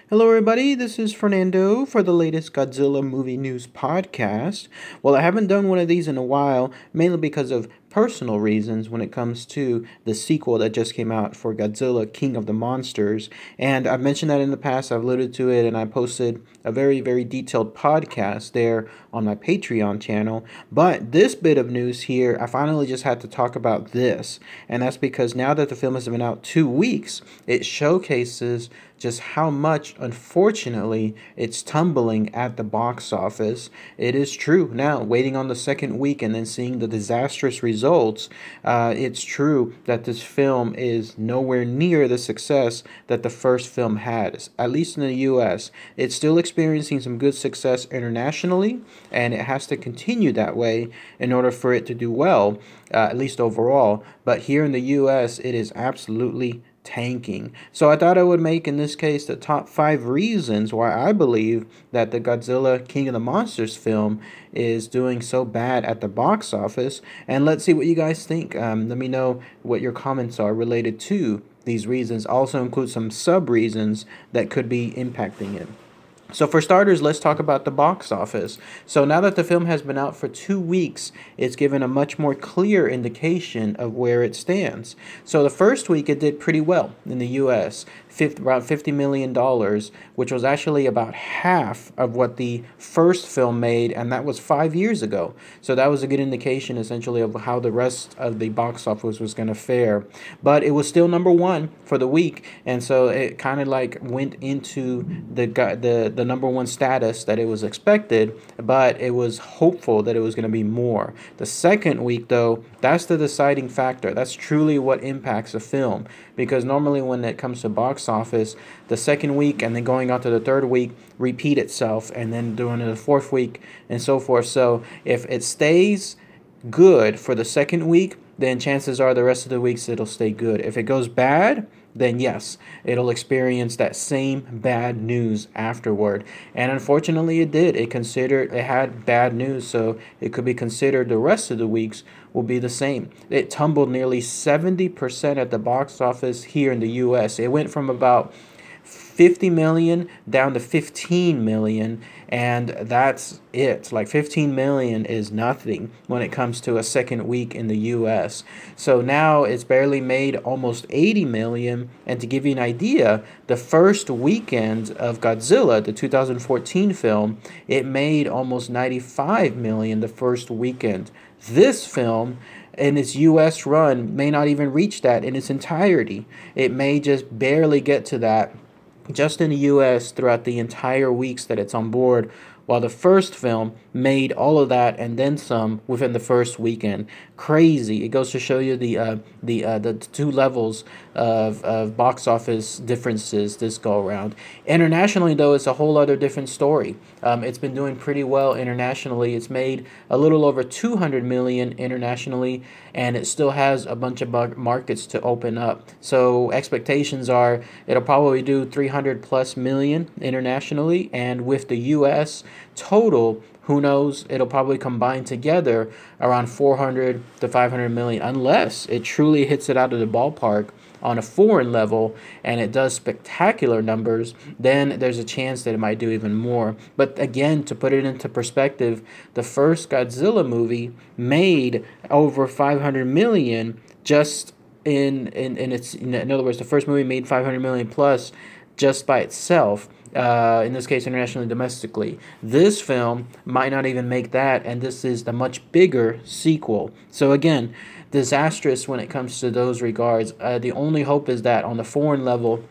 Hello, everybody. This is Fernando for the latest Godzilla movie news podcast. Well, I haven't done one of these in a while, mainly because of personal reasons when it comes to the sequel that just came out for Godzilla King of the Monsters. And I've mentioned that in the past, I've alluded to it, and I posted a very, very detailed podcast there on my Patreon channel. But this bit of news here, I finally just had to talk about this. And that's because now that the film has been out 2 weeks, it showcases just how much, unfortunately, it's tumbling at the box office. It is true now, waiting on the second week and then seeing the disastrous results, it's true that this film is nowhere near the success that the first film had, at least in the US. It's still experiencing some good success internationally, and it has to continue that way in order for it to do well, at least overall. But here in the US, it is absolutely tanking. So I thought I would make, in this case, the top 5 reasons why I believe that the Godzilla King of the Monsters film is doing so bad at the box office. And let's see what you guys think. Let me know what your comments are related to these reasons. Also include some sub reasons that could be impacting it. So for starters, let's talk about the box office. So now that the film has been out for 2 weeks, it's given a much more clear indication of where it stands. So the first week it did pretty well in the US, around $50 million, which was actually about half of what the first film made, and that was 5 years ago. So that was a good indication essentially of how the rest of the box office was going to fare. But it was still number one for the week, and so it kind of like went into the number one status that it was expected, but it was hopeful that it was going to be more. The second week, though, that's the deciding factor. That's truly what impacts a film, because normally when it comes to box office, the second week and then going on to the third week repeat itself, and then doing the fourth week and so forth. So if it stays good for the second week, then chances are the rest of the weeks it'll stay good. If it goes bad, then yes, it'll experience that same bad news afterward. And unfortunately it did. It had bad news, so it could be considered the rest of the weeks will be the same. It tumbled nearly 70% at the box office here in the US. It went from about 50 million down to 15 million, and that's it. Like 15 million is nothing when it comes to a second week in the US. So now it's barely made almost 80 million, and to give you an idea, the first weekend of Godzilla, the 2014 film, it made almost 95 million the first weekend. This film in its US run may not even reach that in its entirety. It may just barely get to that just in the US throughout the entire weeks that it's on board, while the first film made all of that and then some within the first weekend. Crazy. It goes to show you the two levels of box office differences this go around. Internationally, though, it's a whole other different story. It's been doing pretty well internationally. It's made a little over 200 million internationally, and it still has a bunch of markets to open up. So expectations are it'll probably do 300 plus million internationally, and with the US total, who knows, it'll probably combine together around 400 to 500 million, unless it truly hits it out of the ballpark on a foreign level and it does spectacular numbers. Then there's a chance that it might do even more. But again, to put it into perspective, the first Godzilla movie made over 500 million just in other words, the first movie made 500 million plus just by itself. In this case, internationally, domestically. This film might not even make that, and this is the much bigger sequel. So again, disastrous when it comes to those regards. The only hope is that on the foreign level,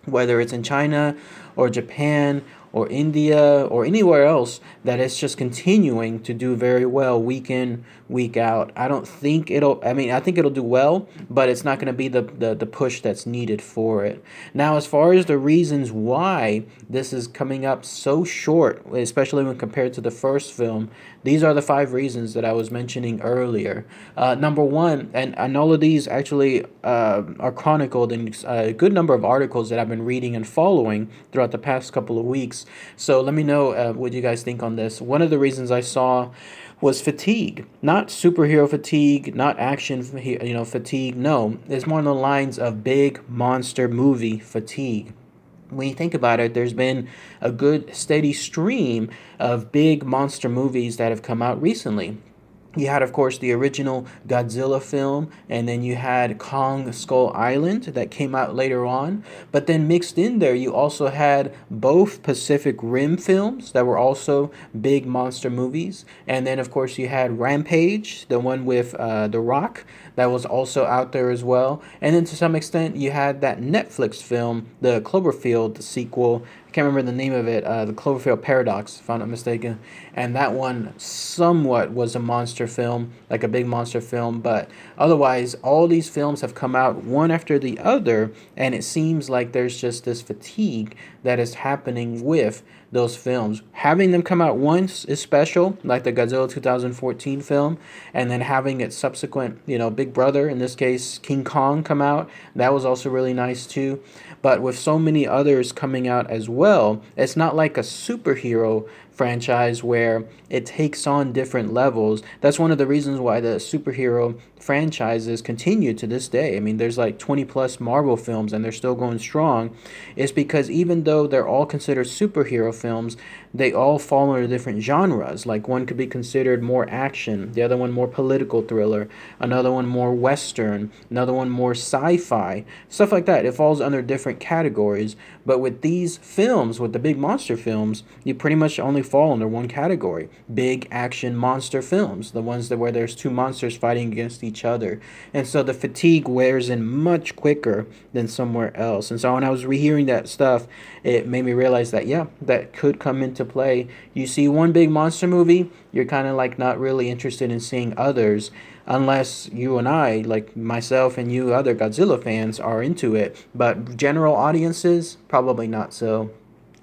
whether it's in China or Japan or India or anywhere else, that it's just continuing to do very well week in, week out. I think it'll do well, but it's not going to be the push that's needed for it. Now, as far as the reasons why this is coming up so short, especially when compared to the first film, these are the 5 reasons that I was mentioning earlier. Number one, and all of these actually are chronicled in a good number of articles that I've been reading and following throughout the past couple of weeks. So let me know what you guys think on this. One of the reasons I saw was fatigue. Not superhero fatigue, not action fatigue. No, it's more on the lines of big monster movie fatigue. when you think about it, there's been a good steady stream of big monster movies that have come out recently. You had, of course, the original Godzilla film, and then you had Kong Skull Island that came out later on. But then mixed in there, you also had both Pacific Rim films that were also big monster movies. And then, of course, you had Rampage, the one with The Rock, that was also out there as well. And then to some extent, you had that Netflix film, the Cloverfield sequel. I can't remember the name of it, the Cloverfield Paradox, if I'm not mistaken. And that one somewhat was a monster film, like a big monster film. But otherwise, all these films have come out one after the other, and it seems like there's just this fatigue that is happening with those films. Having them come out once is special, like the Godzilla 2014 film, and then having its subsequent, big brother, in this case, King Kong, come out, that was also really nice too. But with so many others coming out as well, it's not like a superhero franchise where it takes on different levels. That's one of the reasons why the superhero franchises continue to this day. I mean, there's like 20 plus Marvel films and they're still going strong. It's because even though they're all considered superhero films, they all fall under different genres. Like one could be considered more action, the other one more political thriller, another one more western, another one more sci-fi, stuff like that. It falls under different categories. But with these films, with the big monster films, you pretty much only fall under one category: big action monster films, the ones that where there's two monsters fighting against each other. And so the fatigue wears in much quicker than somewhere else. And so when I was rehearing that stuff, it made me realize that, yeah, that could come into play. You see one big monster movie, you're kind of like not really interested in seeing others unless you and I, like myself and you other Godzilla fans, are into it. But general audiences, probably not so.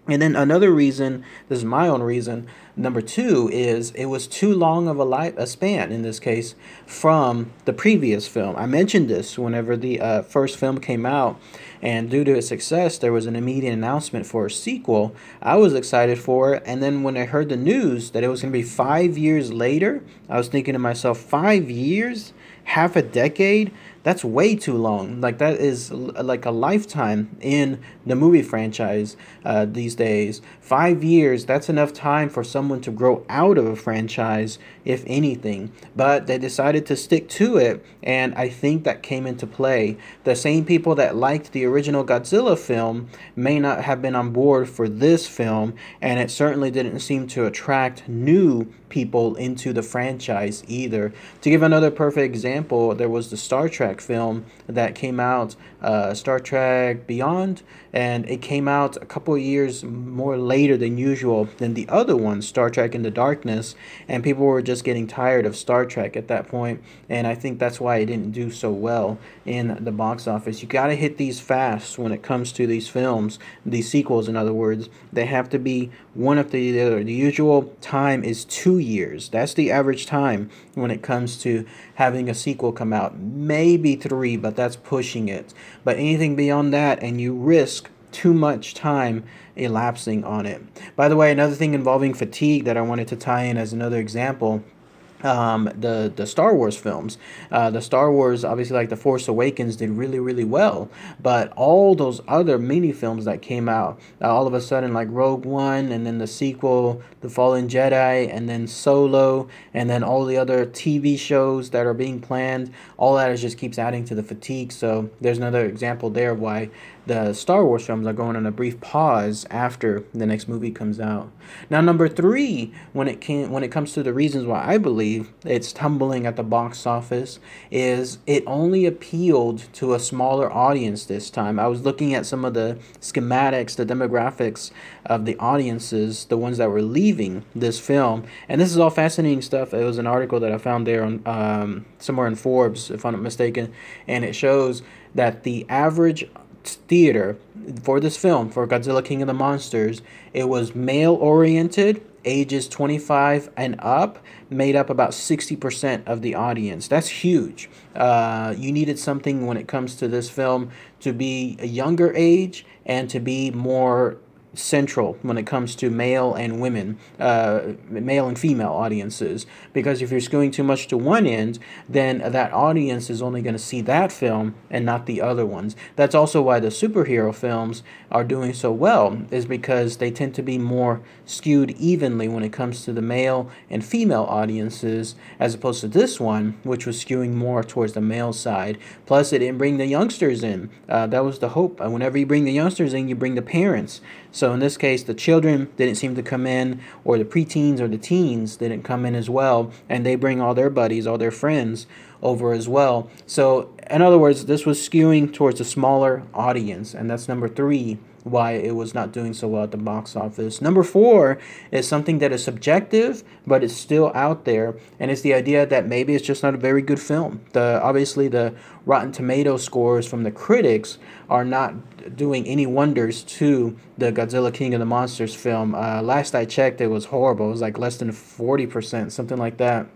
And then another reason, this is my own reason, number two, is it was too long of a span, in this case, from the previous film. I mentioned this whenever the first film came out, and due to its success, there was an immediate announcement for a sequel. I was excited for it, and then when I heard the news that it was going to be 5 years later, I was thinking to myself, 5 years? Half a decade? That's way too long. Like, that is like a lifetime in the movie franchise these days. 5 years, that's enough time for someone to grow out of a franchise, if anything. But they decided to stick to it, and I think that came into play. The same people that liked the original Godzilla film may not have been on board for this film, and it certainly didn't seem to attract new people into the franchise either. To give another perfect example, there was the Star Trek film that came out, Star Trek Beyond, and it came out a couple of years more later than usual than the other one, Star Trek Into Darkness, and people were just getting tired of Star Trek at that point, and I think that's why it didn't do so well in the box office. You gotta hit these fast when it comes to these films, these sequels, in other words. They have to be one after the other. The usual time is 2 years. That's the average time when it comes to having a sequel come out. Maybe 3, but that's pushing it. But anything beyond that, and you risk too much time elapsing on it. By the way, another thing involving fatigue that I wanted to tie in as another example, the Star Wars films. The Star Wars, obviously, like The Force Awakens, did really, really well. But all those other mini films that came out, all of a sudden, like Rogue One, and then the sequel, The Fallen Jedi, and then Solo, and then all the other TV shows that are being planned, all that is just keeps adding to the fatigue. So there's another example there of why the Star Wars films are going on a brief pause after the next movie comes out. Now, number 3, when it comes to the reasons why I believe it's tumbling at the box office, is it only appealed to a smaller audience this time. I was looking at some of the schematics, the demographics of the audiences, the ones that were leaving this film, and this is all fascinating stuff. It was an article that I found there on somewhere in Forbes, if I'm not mistaken, and it shows that the average theater for this film, for Godzilla King of the Monsters, it was male oriented, ages 25 and up, made up about 60% of the audience. That's huge. You needed something when it comes to this film to be a younger age and to be more central when it comes to male and female audiences. Because if you're skewing too much to one end, then that audience is only going to see that film and not the other ones. That's also why the superhero films are doing so well, is because they tend to be more skewed evenly when it comes to the male and female audiences, as opposed to this one, which was skewing more towards the male side. Plus, it didn't bring the youngsters in. That was the hope. Whenever you bring the youngsters in, you bring the parents. So in this case, the children didn't seem to come in, or the preteens or the teens didn't come in as well, and they bring all their buddies, all their friends over as well. So in other words, this was skewing towards a smaller audience, and that's number 3 why it was not doing so well at the box office. Number 4 is something that is subjective, but it's still out there, and it's the idea that maybe it's just not a very good film. Obviously the Rotten Tomato scores from the critics are not doing any wonders to the Godzilla King of the Monsters film. Last I checked, it was horrible. It was like less than 40%, something like that.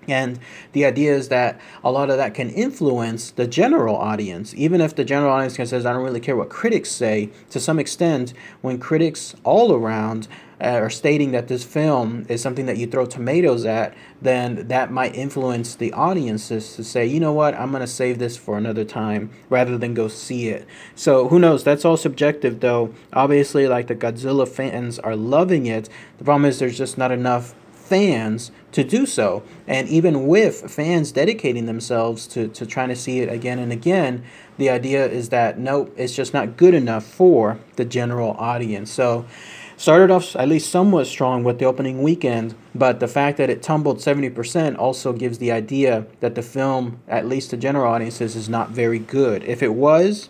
And the idea is that a lot of that can influence the general audience. Even if the general audience says, I don't really care what critics say, to some extent, when critics all around are stating that this film is something that you throw tomatoes at, then that might influence the audiences to say, you know what, I'm going to save this for another time rather than go see it. So who knows? That's all subjective, though. Obviously, like, the Godzilla fans are loving it. The problem is there's just not enough fans to do so. And even with fans dedicating themselves to trying to see it again and again, the idea is that nope, it's just not good enough for the general audience. So started off at least somewhat strong with the opening weekend, but the fact that it tumbled 70% also gives the idea that the film, at least to general audiences, is not very good. If it was,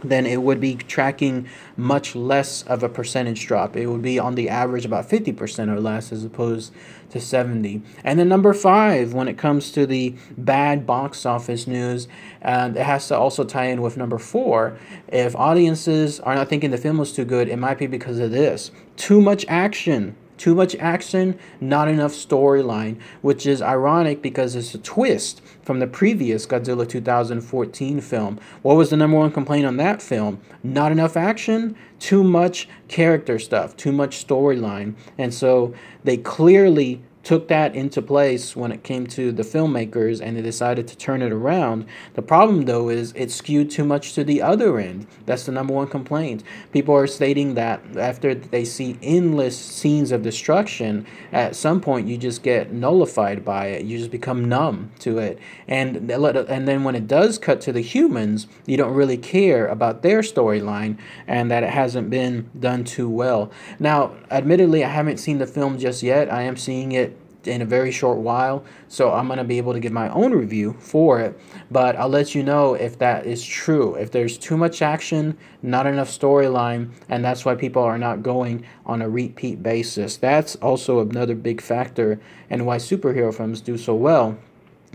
then it would be tracking much less of a percentage drop. It would be on the average about 50% or less, as opposed to 70. And then number 5, when it comes to the bad box office news, it has to also tie in with number 4. If audiences are not thinking the film was too good, it might be because of this: too much action. Too much action, not enough storyline, which is ironic because it's a twist from the previous Godzilla 2014 film. What was the number 1 complaint on that film? Not enough action, too much character stuff, too much storyline. And so they clearly took that into place when it came to the filmmakers, and they decided to turn it around. The problem, though, is it skewed too much to the other end. That's the number 1 complaint. People are stating that after they see endless scenes of destruction, at some point you just get nullified by it. You just become numb to it. And then when it does cut to the humans, you don't really care about their storyline and that it hasn't been done too well. Now, admittedly, I haven't seen the film just yet. I am seeing it in a very short while, so I'm going to be able to give my own review for it, but I'll let you know if that is true. If there's too much action, not enough storyline, and that's why people are not going on a repeat basis. That's also another big factor, and why superhero films do so well.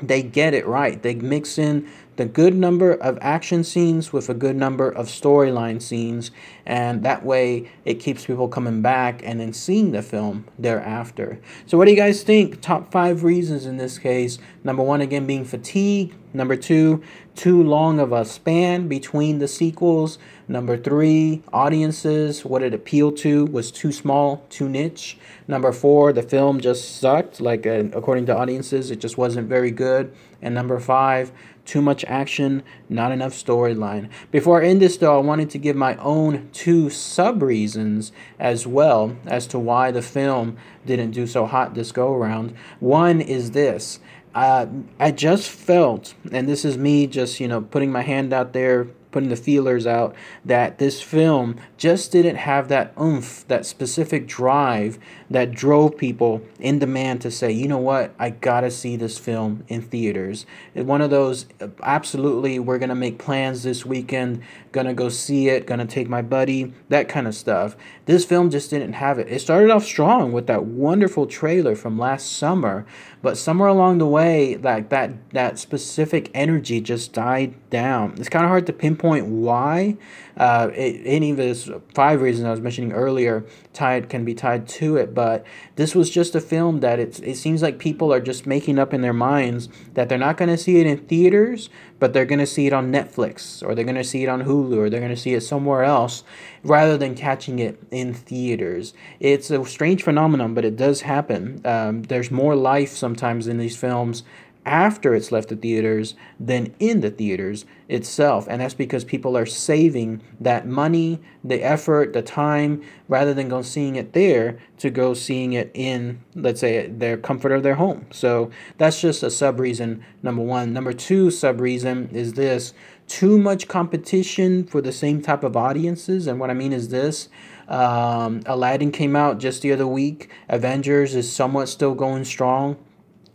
They get it right. They mix in the good number of action scenes with a good number of storyline scenes, and that way it keeps people coming back and then seeing the film thereafter. So what do you guys think? Top 5 reasons in this case. Number 1, again, being fatigue. Number 2, too long of a span between the sequels. Number 3, audiences, what it appealed to was too small, too niche. Number 4, the film just sucked. According to audiences, it just wasn't very good. And number 5, too much action, not enough storyline. Before I end this, though, I wanted to give my own 2 sub-reasons as well as to why the film didn't do so hot this go-around. One is this. I just felt, and this is me just, putting my hand out there, putting the feelers out, that this film just didn't have that oomph, that specific drive that drove people in demand to say, you know what, I gotta see this film in theaters. It's one of those, absolutely, we're gonna make plans this weekend, gonna go see it, gonna take my buddy, that kind of stuff. This film just didn't have it. It started off strong with that wonderful trailer from last summer, but somewhere along the way, that specific energy just died down. It's kind of hard to pinpoint pinpoint why. Any of those 5 reasons I was mentioning earlier can be tied to it, but this was just a film that it seems like people are just making up in their minds that they're not going to see it in theaters, but they're going to see it on Netflix, or they're going to see it on Hulu, or they're going to see it somewhere else rather than catching it in theaters. It's a strange phenomenon, but it does happen. There's more life sometimes in these films after it's left the theaters than in the theaters itself. And that's because people are saving that money, the effort, the time, rather than go seeing it there to go seeing it in, let's say, their comfort of their home. So that's just a sub reason, number one. Number two sub reason is this: too much competition for the same type of audiences. And what I mean is this: Aladdin came out just the other week. Avengers is somewhat still going strong.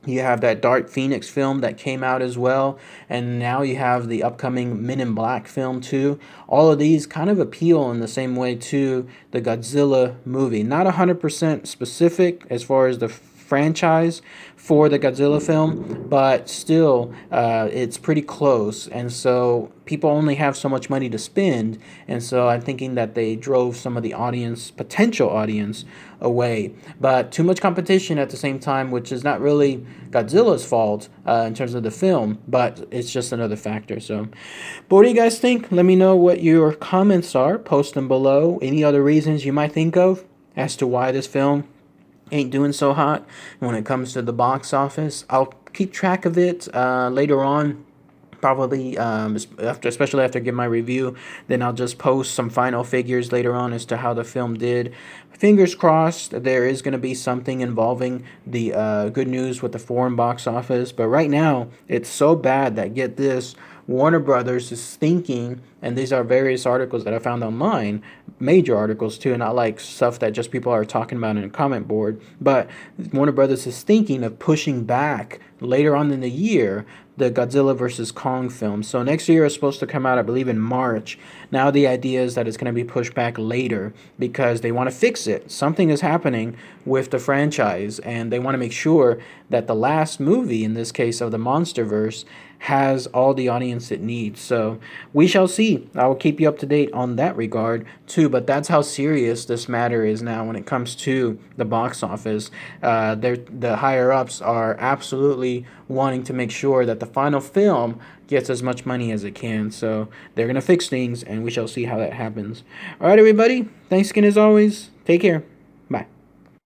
You have that Dark Phoenix film that came out as well. And now you have the upcoming Men in Black film too. All of these kind of appeal in the same way to the Godzilla movie. Not 100% specific as far as the franchise for the Godzilla film, but still it's pretty close. And so people only have so much money to spend, and so I'm thinking that they drove some of the potential audience away. But too much competition at the same time, which is not really Godzilla's fault in terms of the film, but it's just another factor. So but what do you guys think? Let me know what your comments are. Post them below. Any other reasons you might think of as to why this film ain't doing so hot when it comes to the box office. I'll keep track of it later on, probably especially after I give my review. Then I'll just post some final figures later on as to how the film did. Fingers crossed there is going to be something involving the good news with the foreign box office. But right now it's so bad that, get this, Warner Brothers is thinking, and these are various articles that I found online, major articles too, not like stuff that just people are talking about in a comment board, but Warner Brothers is thinking of pushing back later on in the year the Godzilla vs. Kong film. So next year is supposed to come out, I believe, in March. Now the idea is that it's going to be pushed back later because they want to fix it. Something is happening with the franchise, and they want to make sure that the last movie, in this case of the Monsterverse, has all the audience it needs. So we shall see. I will keep you up to date on that regard too. But that's how serious this matter is now when it comes to the box office. The higher ups are absolutely wanting to make sure that the final film gets as much money as it can. So they're going to fix things, and we shall see how that happens. All right, everybody. Thanks again as always. Take care.